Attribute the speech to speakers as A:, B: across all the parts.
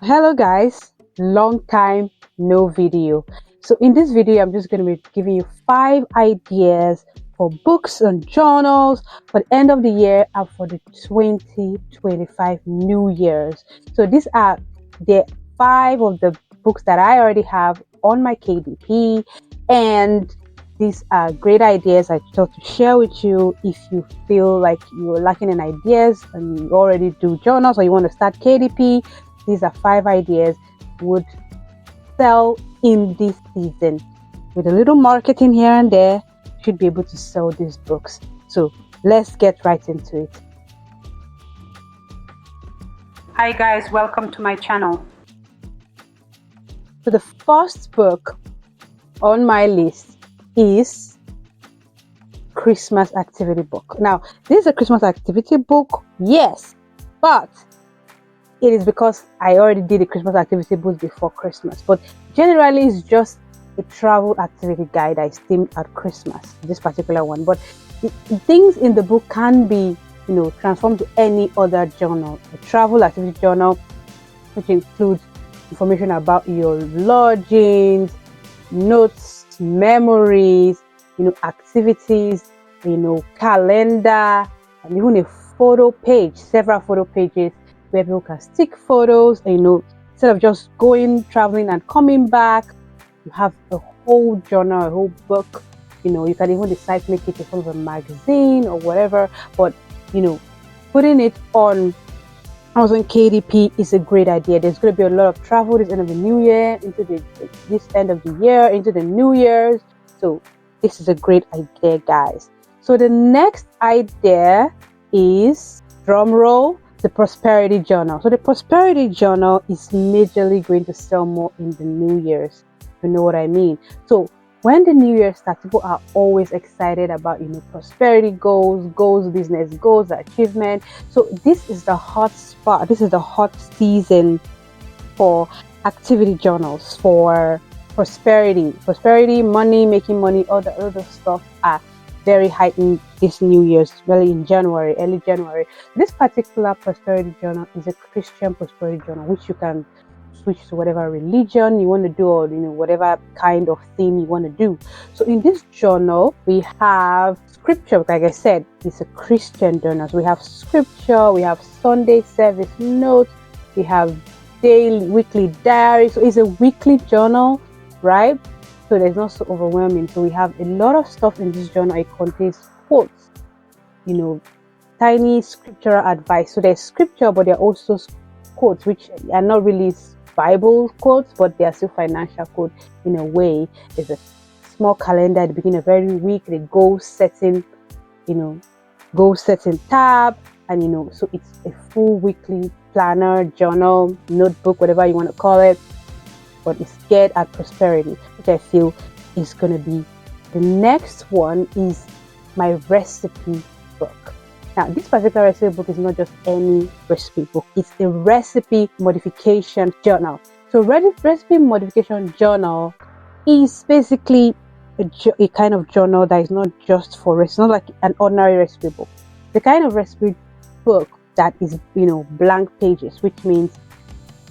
A: Hello guys, long time no video. So in this video I'm just going to be giving you 5 ideas for books and journals for the end of the year and for the 2025 New Year's. So these are the 5 of the books that I already have on my KDP, and these are great ideas I thought to share with you if you feel like you're lacking in ideas and you already do journals or you want to start KDP. These are 5 ideas would sell in this season. With a little marketing here and there, you should be able to sell these books. So let's get right into it. Hi guys, welcome to my channel. So the first book on my list is Christmas activity book. Now, this is a Christmas activity book, yes, but it is because I already did a Christmas activity book before Christmas. But generally, it's just a travel activity guide that is themed at Christmas, this particular one. But the things in the book can be, transformed to any other journal. A travel activity journal, which includes information about your lodgings, notes, memories, activities, calendar, and even a photo page, several photo pages where people can stick photos, and instead of just going, traveling and coming back, you have a whole journal, a whole book. You can even decide to make it a sort of a magazine or whatever, but putting it on Amazon KDP is a great idea. There's going to be a lot of travel this end of the new year, this end of the year, into the New Year's. So this is a great idea, guys. So the next idea is, drum roll, the Prosperity Journal. So the Prosperity Journal is majorly going to sell more in the New Year's. You know what I mean? So when the New Year starts, people are always excited about prosperity goals, business goals, achievement. So this is the hot spot. This is the hot season for activity journals, for prosperity, money, making money, all the other stuff are very heightened this New Year's, really in January, early January. This particular prosperity journal is a Christian prosperity journal, which you can switch to whatever religion you want to do, or whatever kind of theme you want to do. So in this journal, we have scripture. Like I said, it's a Christian journal. So we have scripture, we have Sunday service notes, we have weekly diary. So it's a weekly journal, right? So it's not so overwhelming. So we have a lot of stuff in this journal. It contains quotes, tiny scriptural advice. So there's scripture, but there are also quotes, which are not really Bible quotes, but they are still financial quotes in a way. There's a small calendar at the beginning of every week, the goal setting tab, and so it's a full weekly planner, journal, notebook, whatever you want to call it. But it's geared at prosperity, which I feel is going to be the next one. Is my recipe book. Now, this particular recipe book is not just any recipe book. It's a recipe modification journal. So recipe modification journal is basically a kind of journal that is not just for recipes. It's not like an ordinary recipe book. The kind of recipe book that is, blank pages, which means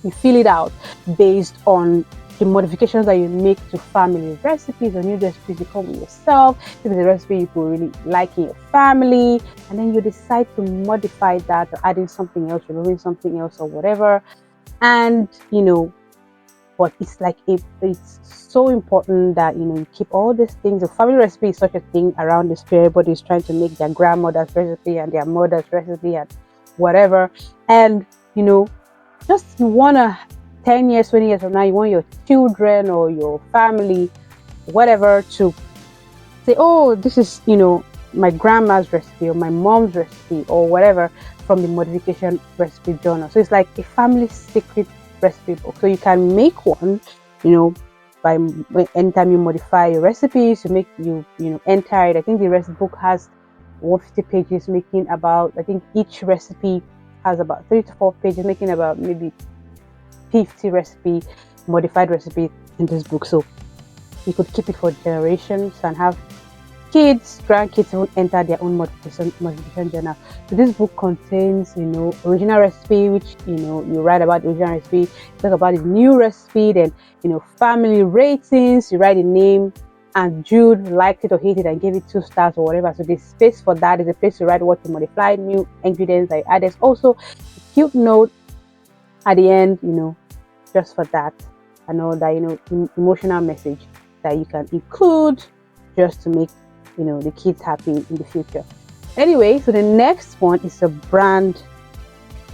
A: you fill it out based on the modifications that you make to family recipes or new recipes you come with yourself. If it's a recipe you could really like in your family, and then you decide to modify that or adding something else, removing something else or whatever. And but it's like it's so important that you keep all these things. A family recipe is such a thing around this period. Everybody is trying to make their grandmother's recipe and their mother's recipe and whatever. And just you wanna 10 years, 20 years from now, you want your children or your family, whatever, to say, oh, this is, my grandma's recipe or my mom's recipe or whatever from the modification recipe journal. So it's like a family secret recipe book. So you can make one, by anytime you modify your recipes, you enter it. I think the recipe book has 150 pages, making about, I think each recipe has about 3 to 4 pages, making about maybe 50 modified recipe in this book. So you could keep it for generations and have kids, grandkids will enter their own modification journal. So this book contains, original recipe, which, you write about the original recipe, talk about the new recipe, then, family ratings, you write the name, and Jude liked it or hated it and gave it 2 stars or whatever. So there's space for that. There's a place to write what you modified, new ingredients I added. Also, a cute note at the end, just for that. I know that, emotional message that you can include just to make, the kids happy in the future. Anyway, so the next one is a brand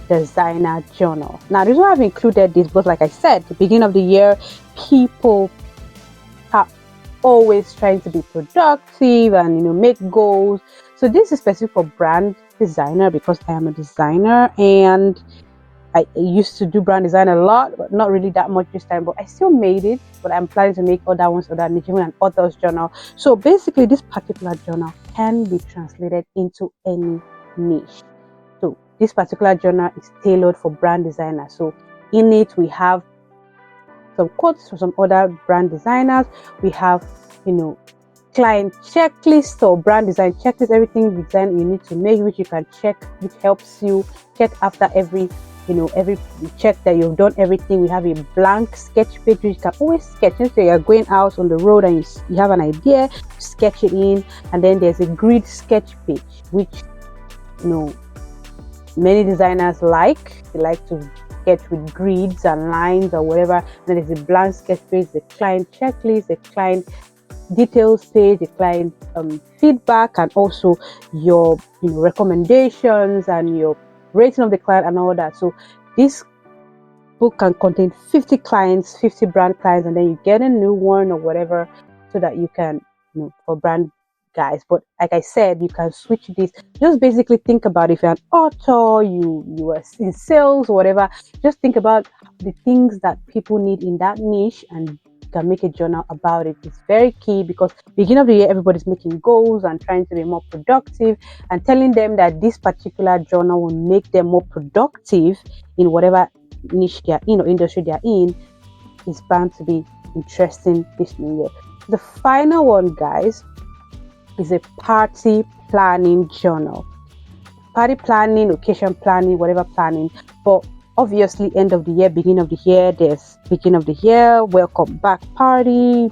A: designer journal. Now, this one I've included this because, like I said, the beginning of the year, people are always trying to be productive and make goals. So this is specific for brand designer because I am a designer and I used to do brand design a lot, but not really that much this time. But I still made it, but I'm planning to make other ones, other niche, even an author's journal. So basically, this particular journal can be translated into any niche. So this particular journal is tailored for brand designers. So in it, we have some quotes from some other brand designers. We have, client checklist or brand design checklist, everything design you need to make, which you can check, which helps you check after every check that you've done everything. We have a blank sketch page which you can always sketch. So you're going out on the road and you have an idea, sketch it in. And then there's a grid sketch page, which many designers like. They like to sketch with grids and lines or whatever. And then there's a blank sketch page, the client checklist, the client details page, the client feedback, and also your recommendations and your rating of the client and all that. So this book can contain 50 clients, 50 brand clients, and then you get a new one or whatever so that you can, for brand guys. But like I said, you can switch this. Just basically think about if you're an author, you are in sales or whatever, just think about the things that people need in that niche and can make a journal about it. It's very key because beginning of the year everybody's making goals and trying to be more productive, and telling them that this particular journal will make them more productive in whatever niche they're in or industry they're in is bound to be interesting this new year. The final one, guys, is a party planning journal. Party planning, occasion planning, whatever planning, but obviously end of the year, beginning of the year, there's beginning of the year, welcome back party,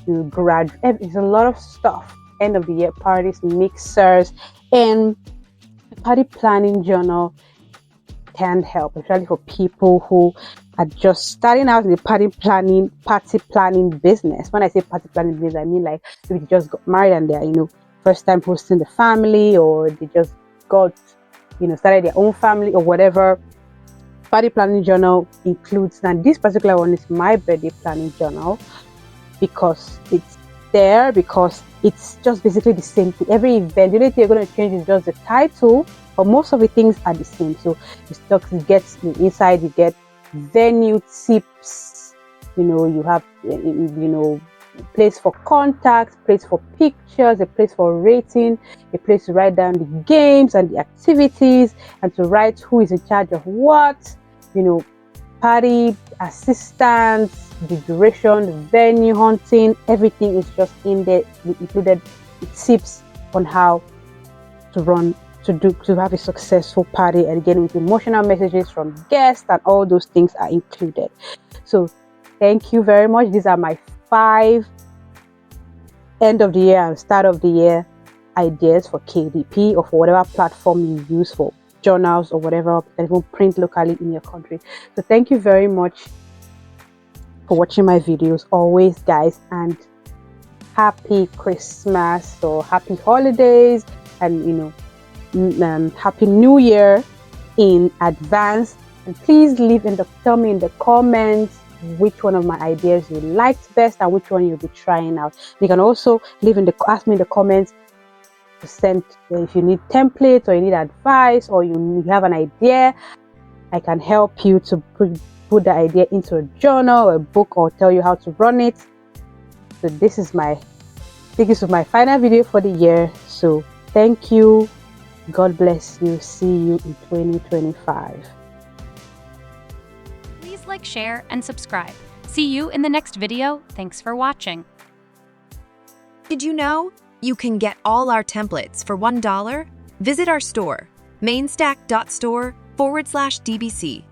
A: it's a lot of stuff. End of the year parties, mixers, and party planning journal can help, especially for people who are just starting out in the party planning business. When I say party planning business, I mean like if they just got married and they're first time hosting the family, or they just got started their own family or whatever. Party planning journal includes, now this particular one is my birthday planning journal because it's just basically the same thing. Every event, the only thing you're going to change is just the title, but most of the things are the same. So you get inside, you get venue tips, you have place for contacts, place for pictures, a place for rating, a place to write down the games and the activities, and to write who is in charge of what, party assistants, the duration, the venue, hunting, everything is just in there. We included tips on how to have a successful party, and again with emotional messages from guests, and all those things are included. So thank you very much. These are my 5 end of the year and start of the year ideas for KDP or for whatever platform you use for journals or whatever, and even print locally in your country. So thank you very much for watching my videos always, guys, and happy Christmas or happy holidays, and happy new year in advance. And please tell me in the comments which one of my ideas you liked best and which one you'll be trying out. You can also ask me in the comments to send if you need templates or you need advice or you have an idea. I can help you to put the idea into a journal or a book, or tell you how to run it. So this is my final video for the year. So thank you, God bless you, see you in 2025.
B: Please like, share, and subscribe. See you in the next video. Thanks for watching.
C: Did you know? You can get all our templates for $1. Visit our store, mainstack.store/DBC.